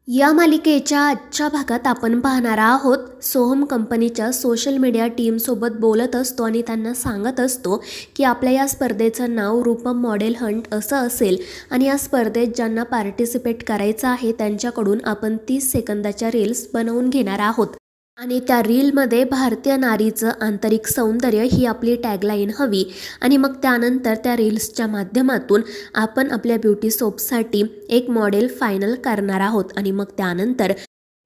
या मालिकेच्या आजच्या भागात आपण पाहणार आहोत, सोहम कंपनीच्या सोशल मीडिया टीमसोबत बोलत असतो आणि त्यांना सांगत असतो की आपल्या या स्पर्धेचं नाव रूपम मॉडेल हंट असं असेल आणि या स्पर्धेत ज्यांना पार्टिसिपेट करायचं आहे त्यांच्याकडून आपण 30 सेकंदाच्या रील्स बनवून घेणार आहोत आणि त्या रीलमध्ये भारतीय नारीचं आंतरिक सौंदर्य ही आपली टॅगलाईन हवी आणि मग त्यानंतर त्या रील्सच्या माध्यमातून आपण आपल्या ब्युटी सोपसाठी एक मॉडेल फायनल करणार आहोत आणि मग त्यानंतर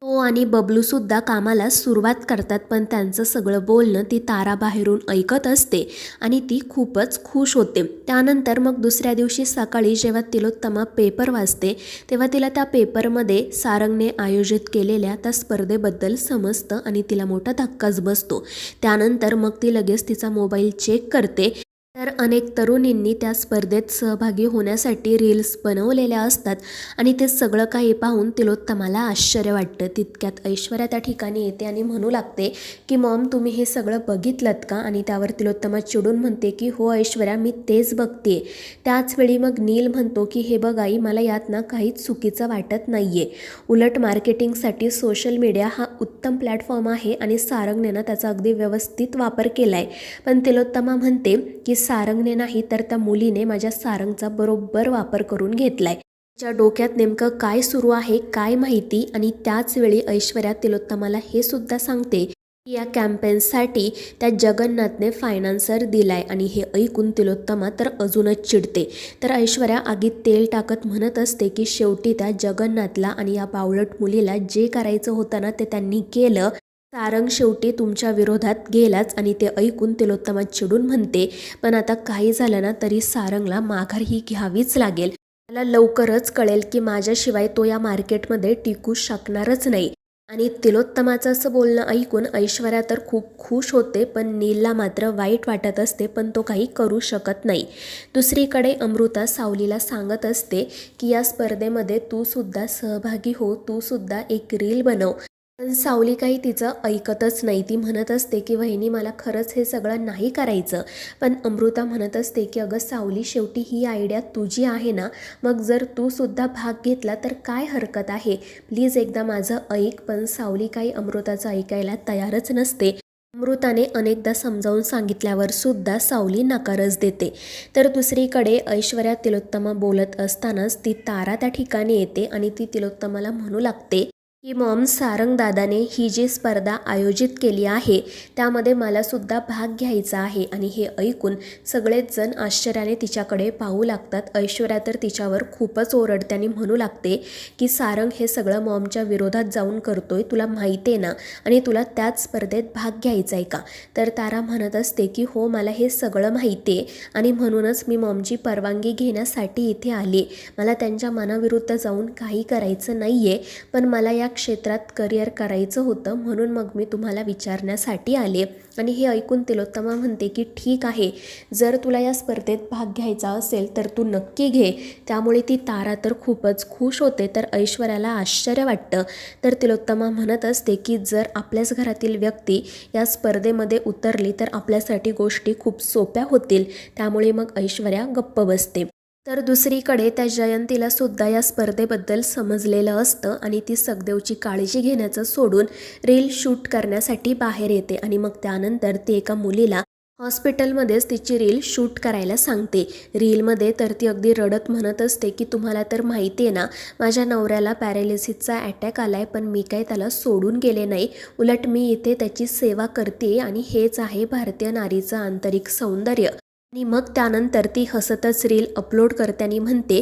तो आणि बबलूसुद्धा कामाला सुरुवात करतात. पण त्यांचं सगळं बोलणं ती तारा बाहेरून ऐकत असते आणि ती खूपच खुश होते. त्यानंतर मग दुसऱ्या दिवशी सकाळी जेव्हा तिलोत्तमा पेपर वाचते तेव्हा तिला त्या पेपरमध्ये सारंगने आयोजित केलेल्या त्या स्पर्धेबद्दल समजतं आणि तिला मोठा धक्काच बसतो. त्यानंतर मग ती लगेच तिचा मोबाईल चेक करते तर अनेक तरुणींनी त्या स्पर्धेत सहभागी होण्यासाठी रील्स बनवलेल्या असतात आणि ते सगळं काही पाहून तिलोत्तमाला आश्चर्य वाटतं. तितक्यात ऐश्वर्या त्या ठिकाणी येते आणि म्हणू लागते की मॉम, तुम्ही हे सगळं बघितलंत का? आणि त्यावर तिलोत्तमा चिडून म्हणते की हो ऐश्वर्या, मी तेच बघते. त्याचवेळी मग नील म्हणतो की हे बघ आई, मला यात ना काहीच चुकीचं वाटत नाही आहे. उलट मार्केटिंगसाठी सोशल मीडिया हा उत्तम प्लॅटफॉर्म आहे आणि सारंगने ना त्याचा अगदी व्यवस्थित वापर केला आहे. पण तिलोत्तमा म्हणते की सारंगने नाही तर त्या मुलीने माझ्या सारंगचा बरोबर वापर करून घेतलाय. तिच्या डोक्यात नेमकं काय सुरू आहे काय माहिती. आणि त्याच वेळी ऐश्वर्या तिलोत्तमाला हे सुद्धा सांगते की या कॅम्पेनसाठी त्या जगन्नाथने फायनान्सर दिलाय आणि हे ऐकून तिलोत्तमा तर अजूनच चिडते. तर ऐश्वर्या आगीत तेल टाकत म्हणत असते की शेवटी त्या जगन्नाथला आणि या बावळट मुलीला जे करायचं होतं ना ते त्यांनी केलं. सारंग शेवटी तुमच्या विरोधात गेलाच. आणि ते ऐकून तिलोत्तमा चिडून म्हणते, पण आता काही झालं ना तरी सारंगला माघार ही घ्यावीच लागेल. मला लवकरच कळेल की माझ्याशिवाय तो या मार्केटमध्ये टिकू शकणारच नाही. आणि तिलोत्तमाचं असं बोलणं ऐकून ऐश्वर्या तर खूप खुश होते, पण नीलला मात्र वाईट वाटत असते, पण तो काही करू शकत नाही. दुसरीकडे अमृता सावलीला सांगत असते की या स्पर्धेमध्ये तू सुद्धा सहभागी हो, तू सुद्धा एक रील बनव. पण सावली काही तिचं ऐकतच नाही. ती म्हणत असते की वहिनी, मला खरंच हे सगळं नाही करायचं. पण अमृता म्हणत असते की अगं सावली, शेवटी ही आयडिया तुझी आहे ना, मग जर तू सुद्धा भाग घेतला तर काय हरकत आहे, प्लीज एकदा माझं ऐक. पण सावली काही अमृताचं ऐकायला तयारच नसते. अमृताने अनेकदा समजावून सांगितल्यावर सुद्धा सावली नकारच देते. तर दुसरीकडे ऐश्वर्या तिलोत्तमा बोलत असतानाच ती तारा त्या ठिकाणी येते आणि ती तिलोत्तमाला म्हणू लागते की मॉम, सारंग दादाने ही जी स्पर्धा आयोजित केली आहे त्यामध्ये मलासुद्धा भाग घ्यायचा आहे. आणि हे ऐकून सगळेच जण आश्चर्याने तिच्याकडे पाहू लागतात. ऐश्वर्या तर तिच्यावर खूपच ओरडते आणि म्हणू लागते की सारंग हे सगळं मॉमच्या विरोधात जाऊन करतोय, तुला माहिती आहे ना, आणि तुला त्याच स्पर्धेत भाग घ्यायचा आहे का? तर तारा म्हणत असते की हो, मला हे सगळं माहिती आहे आणि म्हणूनच मी मॉमची परवानगी घेण्यासाठी इथे आली. मला त्यांच्या मनाविरुद्ध जाऊन काही करायचं नाही आहे, पण मला या क्षेत्रात करिअर करायचं होतं, म्हणून मग मी तुम्हाला विचारण्यासाठी आले. आणि हे ऐकून तिलोत्तमा म्हणते की ठीक आहे, जर तुला या स्पर्धेत भाग घ्यायचा असेल तर तू नक्की घे. त्यामुळे ती तारा तर खूपच खुश होते. तर ऐश्वर्याला आश्चर्य वाटतं. तर तिलोत्तमा म्हणत असते की जर आपल्याच घरातील व्यक्ती या स्पर्धेमध्ये उतरली तर आपल्यासाठी गोष्टी खूप सोप्या होतील. त्यामुळे मग ऐश्वर्या गप्प बसते. तर दुसरीकडे त्या जयंतीला सुद्धा या स्पर्धेबद्दल समजलेलं असतं आणि ती सगदेवची काळजी घेण्याचं सोडून रील शूट करण्यासाठी बाहेर येते. आणि मग त्यानंतर ती एका मुलीला हॉस्पिटलमध्येच तिची रील शूट करायला सांगते. रीलमध्ये तर ती अगदी रडत म्हणत असते की तुम्हाला तर माहिती आहे ना, माझ्या नवऱ्याला पॅरालिसिसचा अटॅक आलाय, पण मी काही त्याला सोडून गेले नाही. उलट मी इथे त्याची सेवा करते आणि हेच आहे भारतीय नारीचं आंतरिक सौंदर्य. आणि मग त्यानंतर ती हसतच रील अपलोड करते आणि म्हणते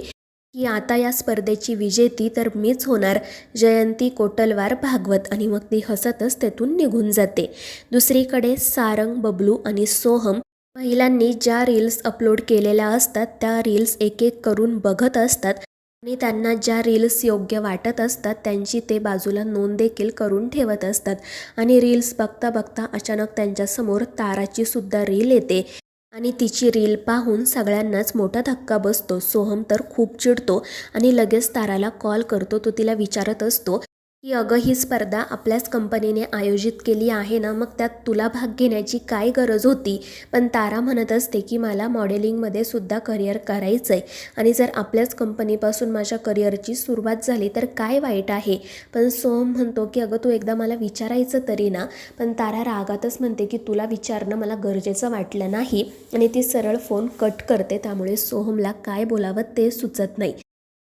की आता या स्पर्धेची विजेती तर मीच होणार, जयंती कोटलवार भागवत. आणि मग ती हसतच तेथून निघून जाते. दुसरीकडे सारंग, बबलू आणि सोहम महिलांनी ज्या रील्स अपलोड केलेल्या असतात त्या रील्स एक एक करून बघत असतात आणि त्यांना ज्या रील्स योग्य वाटत असतात त्यांची ते बाजूला नोंद देखील करून ठेवत असतात. आणि रील्स बघता बघता अचानक त्यांच्यासमोर ताराची सुद्धा रील येते आणि तिची रील पाहून सगळ्यांनाच मोठा धक्का बसतो. सोहम तर खूप चिडतो आणि लगेच ताराला कॉल करतो. तो तिला विचारत असतो की अगं ही स्पर्धा आपल्याच कंपनीने आयोजित केली आहे ना, मग त्यात तुला भाग घेण्याची काय गरज होती. पण तारा म्हणत असते की मला मॉडेलिंगमध्ये सुद्धा करिअर करायचं आहे आणि जर आपल्याच कंपनीपासून माझ्या करिअरची सुरुवात झाली तर काय वाईट आहे. पण सोहम म्हणतो की अगं तू एकदा मला विचारायचं तरी ना. पण तारा रागातच म्हणते की तुला विचारणं मला गरजेचं वाटलं नाही आणि ती सरळ फोन कट करते. त्यामुळे सोहमला काय बोलावं ते सुचत नाही.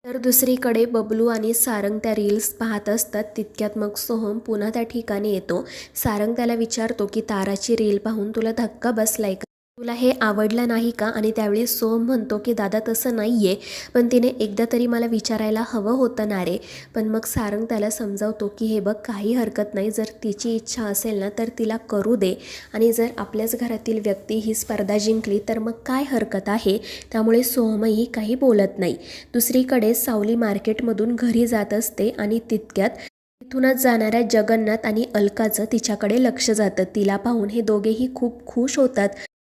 तर दुसरीकडे बबलू आणि सारंग त्या रील्स पाहत असतात. तितक्यात मग सोहम पुन्हा त्या ठिकाणी येतो. सारंग त्याला विचारतो की ताराची रील पाहून तुला धक्का बसलाय का, तुला हे आवडलं नाही का. आणि त्यावेळी सोहम म्हणतो की दादा तसं नाही आहे, पण तिने एकदा तरी मला विचारायला हवं होतं ना रे. पण मग सारंग त्याला समजावतो की हे बघ काही हरकत नाही, जर तिची इच्छा असेल ना तर तिला करू दे आणि जर आपल्याच घरातील व्यक्ती ही स्पर्धा जिंकली तर मग काय हरकत आहे. त्यामुळे सोहमही काही बोलत नाही. दुसरीकडे सावली मार्केटमधून घरी जात असते आणि तितक्यात तिथूनच जाणाऱ्या जगन्नाथ आणि अलकाचं तिच्याकडे लक्ष जातं. तिला पाहून हे दोघेही खूप खुश होतात.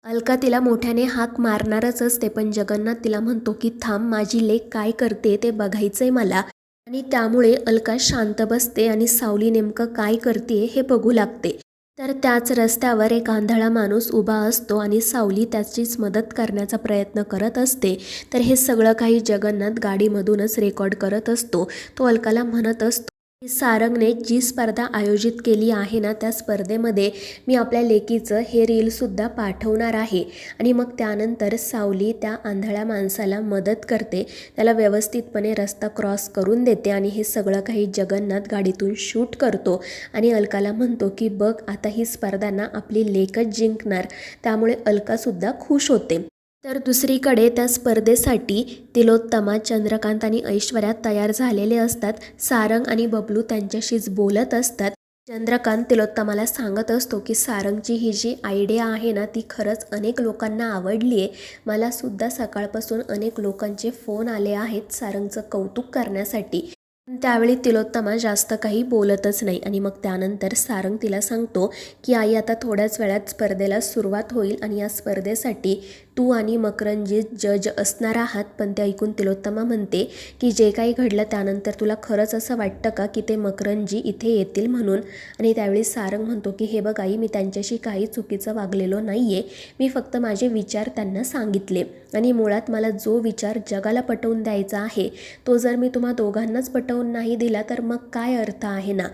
अलका तिला मोठ्याने हाक मारणारच असते, पण जगन्नाथ तिला म्हणतो की थांब, माझी लेक काय करते ते बघायचंय मला. आणि त्यामुळे अलका शांत बसते आणि सावली नेमकं काय करते हे बघू लागते. तर त्याच रस्त्यावर एक आंधळा माणूस उभा असतो आणि सावली त्याचीच मदत करण्याचा प्रयत्न करत असते. तर हे सगळं काही जगन्नाथ गाडीमधूनच रेकॉर्ड करत असतो. तो अलकाला म्हणत असतो की सारंगने जी स्पर्धा आयोजित केली आहे ना, त्या स्पर्धेमध्ये मी आपल्या लेकीचं हे रीलसुद्धा पाठवणार आहे. आणि मग त्यानंतर सावली त्या आंधळ्या माणसाला मदत करते, त्याला व्यवस्थितपणे रस्ता क्रॉस करून देते आणि हे सगळं काही जगन्नाथ गाडीतून शूट करतो. आणि अलकाला म्हणतो की बघ आता ही स्पर्धा ना आपली लेकच जिंकणार. त्यामुळे अलकासुद्धा खुश होते. तर दुसरीकडे त्या स्पर्धेसाठी तिलोत्तमा, चंद्रकांत आणि ऐश्वर्या तयार झालेले असतात. सारंग आणि बबलू त्यांच्याशीच बोलत असतात. चंद्रकांत तिलोत्तमाला सांगत असतो की सारंगची ही जी आयडिया आहे ना ती खरंच अनेक लोकांना आवडली आहे. मलासुद्धा सकाळपासून अनेक लोकांचे फोन आले आहेत सारंगचं कौतुक करण्यासाठी. पण त्यावेळी तिलोत्तमा जास्त काही बोलतच नाही. आणि मग त्यानंतर सारंग तिला सांगतो की आई आता थोड्याच वेळात स्पर्धेला सुरुवात होईल आणि या स्पर्धेसाठी तू आणि मकरंजी जज असणार आहात. पण ते ऐकून तिलोत्तमा म्हणते की जे काही घडलं त्यानंतर तुला खरंच असं वाटतं का की ते मकरंजी इथे येतील म्हणून. आणि त्यावेळी सारंग म्हणतो की हे बघ आई, मी त्यांच्याशी काही चुकीचं वागलेलो नाही आहे, मी फक्त माझे विचार त्यांना सांगितले आणि मुळात मला जो विचार जगाला पटवून द्यायचा आहे तो जर मी तुम्हा दोघांनाच पटवून नाही दिला तर मग काय अर्थ आहे ना.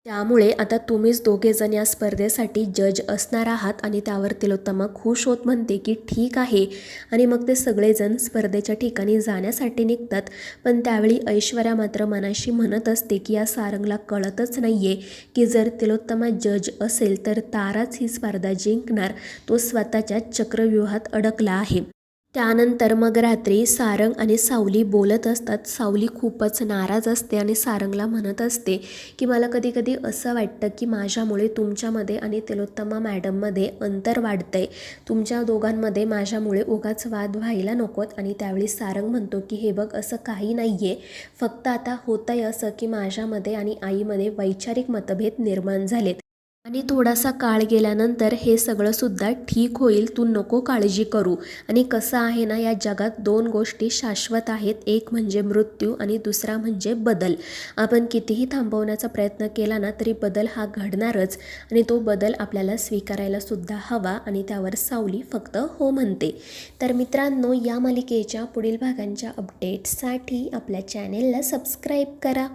त्यामुळे आता तुम्हीच दोघेजण या स्पर्धेसाठी जज असणार आहात. आणि त्यावर तिलोत्तमा खुश होत म्हणते की ठीक आहे. आणि मग ते सगळेजण स्पर्धेच्या ठिकाणी जाण्यासाठी निघतात. पण त्यावेळी ऐश्वर्या मात्र मनाशी म्हणत असते की या सारंगला कळतच नाही आहे की जर तिलोत्तमा जज असेल तर ताराच ही स्पर्धा जिंकणार. तो स्वतःच्या चक्रव्यूहात अडकला आहे. त्यानंतर मग रात्री सारंग आणि सावली बोलत असतात. सावली खूपच नाराज असते आणि सारंगला म्हणत असते की मला कधी कधी असं वाटतं की माझ्यामुळे तुमच्यामध्ये आणि तिलोत्तमा मॅडममध्ये अंतर वाढतंय. तुमच्या दोघांमध्ये माझ्यामुळे उगाच वाद व्हायला नकोत. आणि त्यावेळी सारंग म्हणतो की हे बघ असं काही नाही आहे, फक्त आता होतं आहे असं की माझ्यामध्ये आणि आईमध्ये वैचारिक मतभेद निर्माण झालेत आणि थोडासा काळ गेल्यानंतर हे सगळंसुद्धा ठीक होईल, तू नको काळजी करू. आणि कसं आहे ना, या जगात दोन गोष्टी शाश्वत आहेत, एक म्हणजे मृत्यू आणि दुसरा म्हणजे बदल. आपण कितीही थांबवण्याचा प्रयत्न केला ना तरी बदल हा घडणारच आणि तो बदल आपल्याला स्वीकारायला सुद्धा हवा. आणि त्यावर सावली फक्त हो म्हणते. तर मित्रांनो, या मालिकेच्या पुढील भागांच्या अपडेट्ससाठी आपल्या चॅनेलला सबस्क्राईब करा.